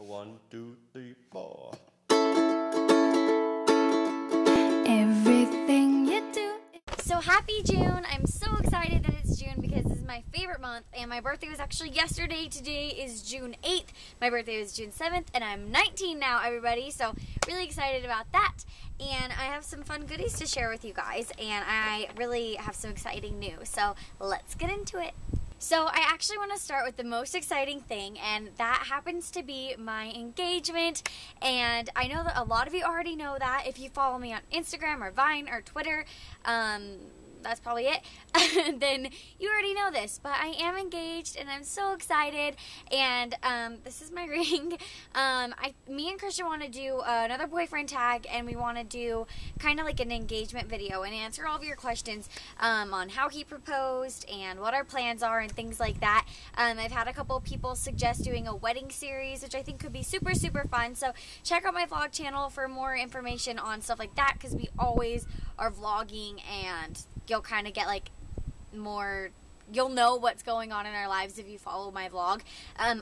1, 2, 3, 4. Everything you do. So happy June. I'm so excited that it's June because this is my favorite month and my birthday was actually yesterday. Today is June 8th. My birthday was June 7th and I'm 19 now, everybody. So really excited about that. And I have some fun goodies to share with you guys and I really have some exciting news. So let's get into it. So I actually want to start with the most exciting thing, and that happens to be my engagement. And I know that a lot of you already know that if you follow me on Instagram or Vine or Twitter. That's probably it. Then you already know this, but I am engaged and I'm so excited. And this is my ring. Me and Christian want to do another boyfriend tag, and we want to do kind of like an engagement video and answer all of your questions on how he proposed and what our plans are and things like that. I've had a couple people suggest doing a wedding series, which I think could be super, super fun. So check out my vlog channel for more information on stuff like that, because we always are vlogging and you'll kind of get like more, you'll know what's going on in our lives if you follow my vlog.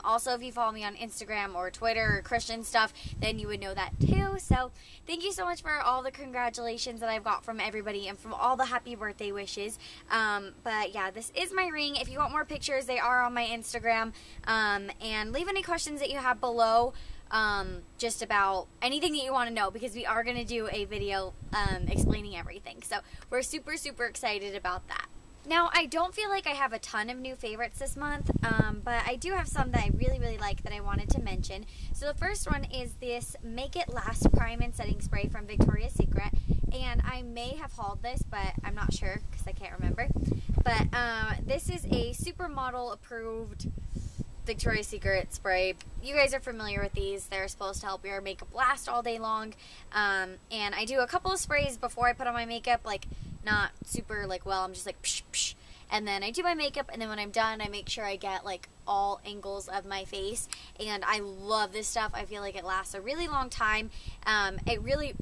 Also, if you follow me on Instagram or Twitter or Christian stuff, then you would know that too. So thank you so much for all the congratulations that I've got from everybody and from all the happy birthday wishes. But yeah, this is my ring. If you want more pictures, they are on my Instagram. And leave any questions that you have below. Just about anything that you want to know, because we are going to do a video explaining everything. So we're super, super excited about that. Now, I don't feel like I have a ton of new favorites this month, but I do have some that I really, really like that I wanted to mention. So the first one is this Make It Last Prime and Setting Spray from Victoria's Secret. And I may have hauled this, but I'm not sure because I can't remember. But this is a supermodel approved Victoria's Secret spray. You guys are familiar with these. They're supposed to help your makeup last all day long. And I do a couple of sprays before I put on my makeup, like not super like, well, I'm just like psh, psh. And then I do my makeup, and then when I'm done, I make sure I get like all angles of my face. And I love this stuff. I feel like it lasts a really long time. It really,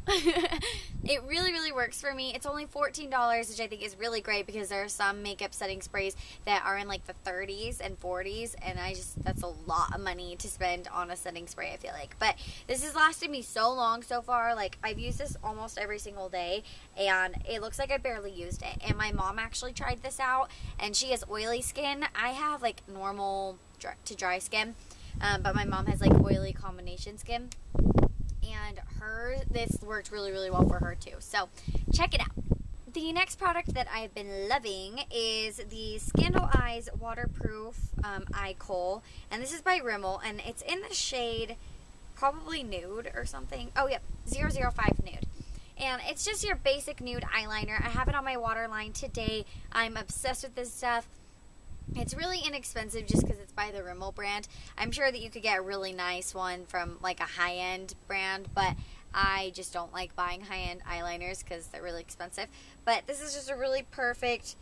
it really, really works for me. It's only $14, which I think is really great, because there are some makeup setting sprays that are in like the 30s and 40s, and that's a lot of money to spend on a setting spray, I feel like. But this has lasted me so long so far. Like, I've used this almost every single day, and it looks like I barely used it. And my mom actually tried this out, and she has oily skin. I have like normal to dry skin, but my mom has like oily combination skin, and this worked really, really well for her too. So check it out. The next product that I've been loving is the Scandal Eyes Waterproof Eye Kohl, and this is by Rimmel, and it's in the shade probably nude or something. Oh yep, 005 nude. And it's just your basic nude eyeliner. I have it on my waterline today. I'm obsessed with this stuff. It's really inexpensive just because it's by the Rimmel brand. I'm sure that you could get a really nice one from like a high-end brand, but I just don't like buying high-end eyeliners because they're really expensive. But this is just a really perfect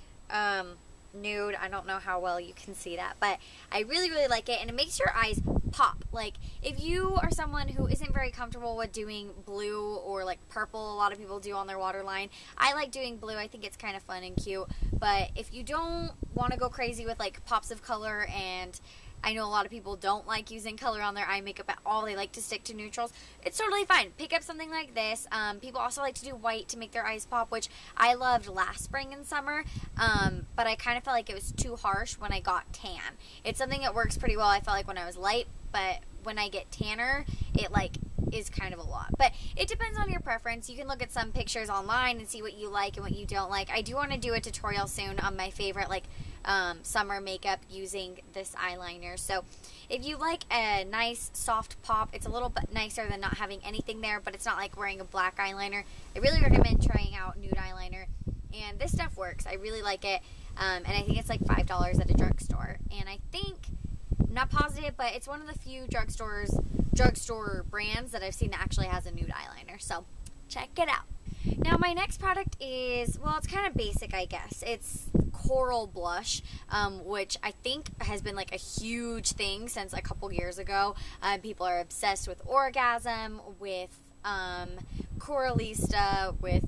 nude. I don't know how well you can see that, but I really, really like it, and it makes your eyes pop. Like, if you are someone who isn't very comfortable with doing blue or like purple, a lot of people do on their waterline. I like doing blue. I think it's kind of fun and cute. But if you don't want to go crazy with like pops of color, and I know a lot of people don't like using color on their eye makeup at all, they like to stick to neutrals, it's totally fine. Pick up something like this. People also like to do white to make their eyes pop, which I loved last spring and summer, but I kind of felt like it was too harsh when I got tan. It's something that works pretty well, I felt like, when I was light, but when I get tanner, it like is kind of a lot. But it depends on your preference. You can look at some pictures online and see what you like and what you don't like. I do want to do a tutorial soon on my favorite like summer makeup using this eyeliner. So if you like a nice soft pop, it's a little bit nicer than not having anything there, but it's not like wearing a black eyeliner. I really recommend trying out nude eyeliner, and this stuff works. I really like it, and I think it's like $5 at a drugstore, and I think, I'm not positive, but it's one of the few drugstore brands that I've seen that actually has a nude eyeliner. So check it out. Now my next product is, well, it's kind of basic, I guess. It's Coral Blush, which I think has been like a huge thing since a couple years ago. People are obsessed with Orgasm, with Coralista, with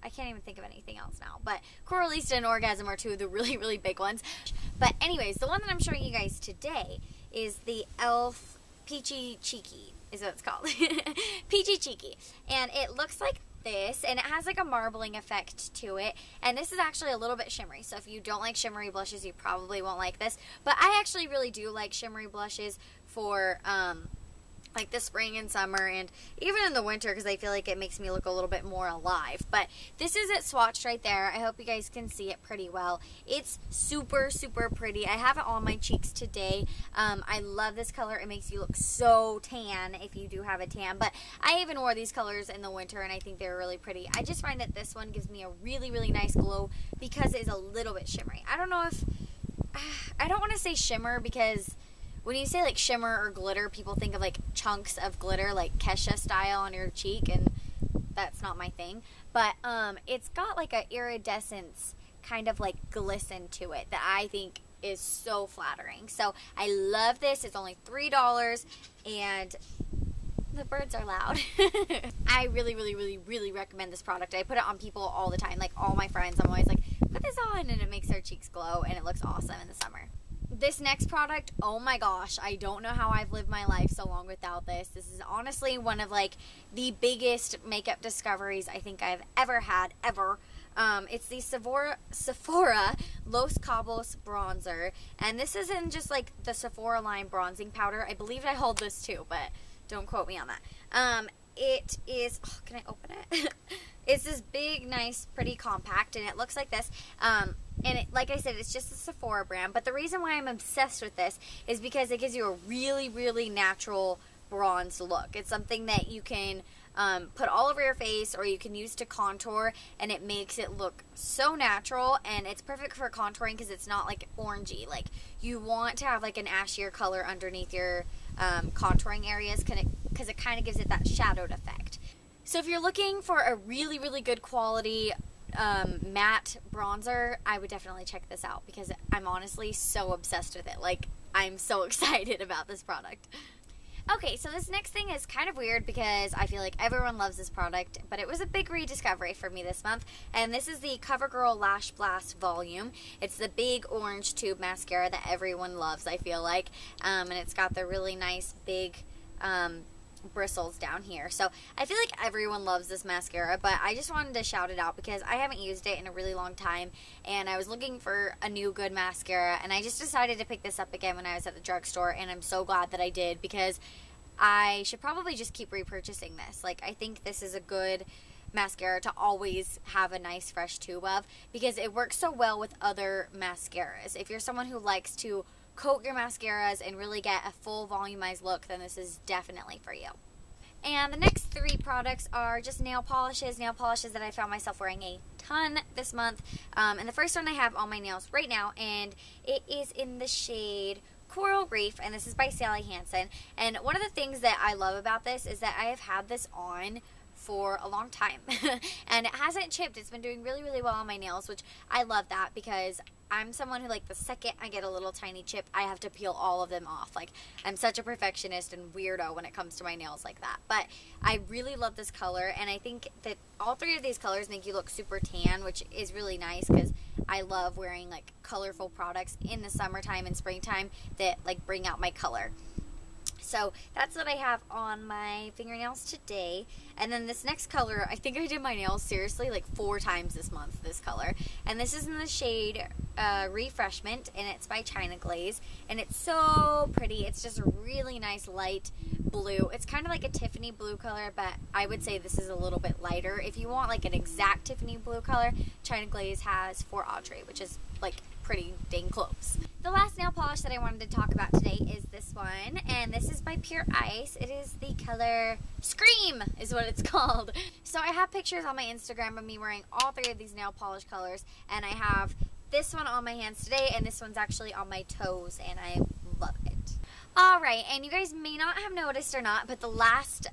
I can't even think of anything else now, but Coralista and Orgasm are two of the really, really big ones. But anyways, the one that I'm showing you guys today is the e.l.f. Peachy Cheeky is what it's called. Peachy Cheeky. And it looks like this, and it has like a marbling effect to it, and this is actually a little bit shimmery, so if you don't like shimmery blushes, you probably won't like this, but I actually really do like shimmery blushes for like the spring and summer, and even in the winter, because I feel like it makes me look a little bit more alive. But this is it swatched right there. I hope you guys can see it pretty well. It's super, super pretty. I have it on my cheeks today. I love this color. It makes you look so tan if you do have a tan. But I even wore these colors in the winter, and I think they're really pretty. I just find that this one gives me a really, really nice glow because it's a little bit shimmery. I don't know if... I don't want to say shimmer because... when you say like shimmer or glitter, people think of like chunks of glitter, like Kesha style on your cheek, and that's not my thing. But it's got like a iridescence kind of like glisten to it that I think is so flattering. So I love this. It's only $3, and the birds are loud. I really, really, really, really recommend this product. I put it on people all the time, like all my friends. I'm always like, put this on, and it makes their cheeks glow, and it looks awesome in the summer. This next product, oh my gosh, I don't know how I've lived my life so long without this. This is honestly one of like the biggest makeup discoveries I think I've ever had, ever. It's the Sephora Los Cabos bronzer, and this isn't just like the Sephora line bronzing powder. I believe I hold this too, but don't quote me on that. It is, oh, can I open it? It's this big, nice, pretty compact, and it looks like this. And it, like I said, it's just a Sephora brand. But the reason why I'm obsessed with this is because it gives you a really, really natural bronze look. It's something that you can put all over your face, or you can use to contour, and it makes it look so natural. And it's perfect for contouring because it's not like orangey. Like, you want to have like an ashier color underneath your contouring areas because it kind of gives it that shadowed effect. So if you're looking for a really, really good quality matte bronzer, I would definitely check this out because I'm honestly so obsessed with it. Like, I'm so excited about this product. Okay, so this next thing is kind of weird because I feel like everyone loves this product, but it was a big rediscovery for me this month, and this is the CoverGirl Lash Blast Volume. It's the big orange tube mascara that everyone loves, I feel like, and it's got the really nice big bristles down here. So I feel like everyone loves this mascara, but I just wanted to shout it out because I haven't used it in a really long time, and I was looking for a new good mascara, and I just decided to pick this up again when I was at the drugstore, and I'm so glad that I did because I should probably just keep repurchasing this. Like, I think this is a good mascara to always have a nice fresh tube of because it works so well with other mascaras. If you're someone who likes to coat your mascaras and really get a full volumized look, then this is definitely for you. And the next three products are just nail polishes that I found myself wearing a ton this month. And the first one I have on my nails right now, and it is in the shade Coral Reef, and this is by Sally Hansen. And one of the things that I love about this is that I have had this on for a long time and it hasn't chipped. It's been doing really, really well on my nails, which I love that because I'm someone who, like, the second I get a little tiny chip, I have to peel all of them off. Like, I'm such a perfectionist and weirdo when it comes to my nails like that. But I really love this color, and I think that all three of these colors make you look super tan, which is really nice because I love wearing, like, colorful products in the summertime and springtime that, like, bring out my color. So that's what I have on my fingernails today. And then this next color, I think I did my nails seriously like 4 times this month, this color. And this is in the shade Refreshment, and it's by China Glaze. And it's so pretty. It's just a really nice light blue. It's kind of like a Tiffany blue color, but I would say this is a little bit lighter. If you want like an exact Tiffany blue color, China Glaze has Fort Audrey, which is like pretty dang close. The last nail polish that I wanted to talk about today is this one, and this is by Pure Ice. It is the color Scream is what it's called. So I have pictures on my Instagram of me wearing all 3 of these nail polish colors, and I have this one on my hands today, and this one's actually on my toes, and I love it. Alright, and you guys may not have noticed or not, but the last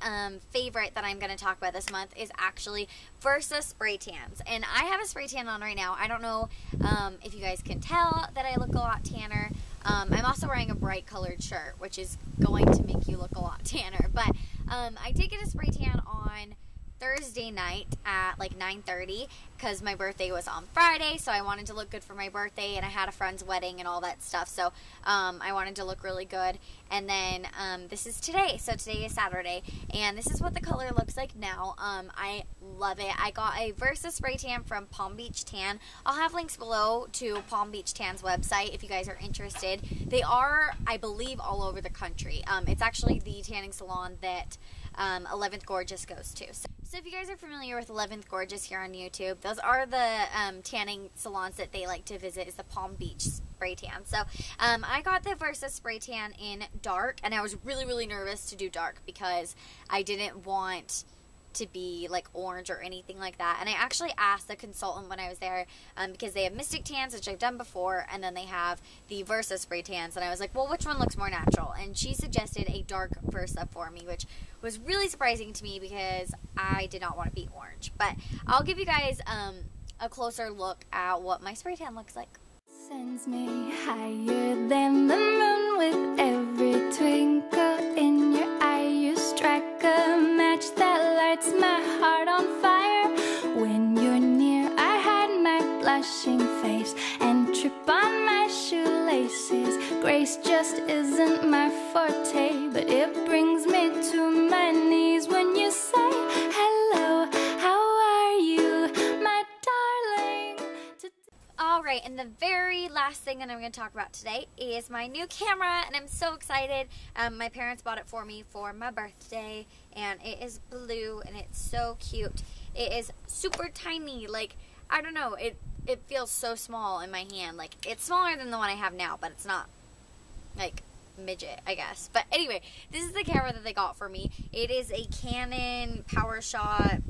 favorite that I'm going to talk about this month is actually Versa Spray Tans. And I have a spray tan on right now. I don't know if you guys can tell that I look a lot tanner. I'm also wearing a bright colored shirt, which is going to make you look a lot tanner. But I did get a spray tan on Thursday night at like 9:30 because my birthday was on Friday, so I wanted to look good for my birthday, and I had a friend's wedding and all that stuff, so I wanted to look really good. And then this is today, so today is Saturday, and this is what the color looks like now. I love it. I got a Versa spray tan from Palm Beach Tan. I'll have links below to Palm Beach Tan's website if you guys are interested. They are, I believe, all over the country. It's actually the tanning salon that 11th Gorgeous goes to. So if you guys are familiar with 11th Gorgeous here on YouTube, those are the tanning salons that they like to visit, is the Palm Beach spray tan. So I got the Versa spray tan in dark, and I was really, really nervous to do dark because I didn't want to be like orange or anything like that. And I actually asked the consultant when I was there because they have Mystic Tans, which I've done before, and then they have the Versa spray tans, and I was like, well, which one looks more natural? And she suggested a dark Versa for me, which was really surprising to me because I did not want to be orange. But I'll give you guys a closer look at what my spray tan looks like. Sends me higher than the moon with every twinkle in your eye. You strike a match that lights my heart on fire. When you're near, I hide my blushing face and trip on my shoelaces. Grace just isn't my forte, but it brings me to my knees when you say hello, how are you, my darling? Alright, and the very last thing that I'm going to talk about today is my new camera, and I'm so excited. My parents bought it for me for my birthday, and it is blue, and it's so cute. It is super tiny, like, I don't know, it feels so small in my hand. Like, it's smaller than the one I have now, but it's not, like, midget, I guess. But anyway, this is the camera that they got for me. It is a Canon PowerShot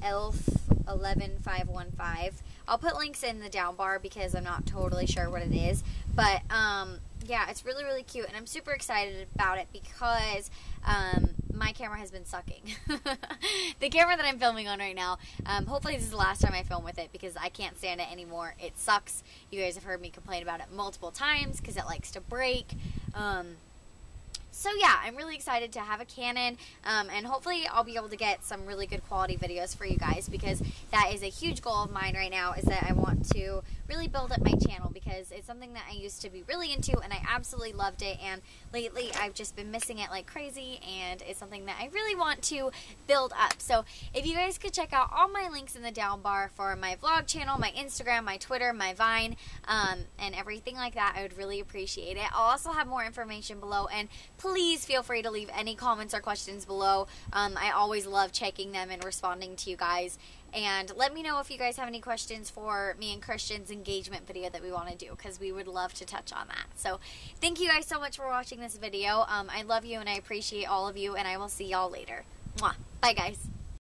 ELPH 11515. I'll put links in the down bar because I'm not totally sure what it is, but yeah, it's really, really cute, and I'm super excited about it because my camera has been sucking. The camera that I'm filming on right now, hopefully this is the last time I film with it because I can't stand it anymore. It sucks. You guys have heard me complain about it multiple times because it likes to break. So yeah, I'm really excited to have a Canon, and hopefully I'll be able to get some really good quality videos for you guys because that is a huge goal of mine right now, is that I want to really build up my channel because it's something that I used to be really into and I absolutely loved it, and lately I've just been missing it like crazy, and it's something that I really want to build up. So if you guys could check out all my links in the down bar for my vlog channel, my Instagram, my Twitter, my Vine, and everything like that, I would really appreciate it. I'll also have more information below, and please feel free to leave any comments or questions below. I always love checking them and responding to you guys. And let me know if you guys have any questions for me and Christian's engagement video that we want to do, because we would love to touch on that. So thank you guys so much for watching this video. I love you and I appreciate all of you, and I will see y'all later. Mwah. Bye, guys.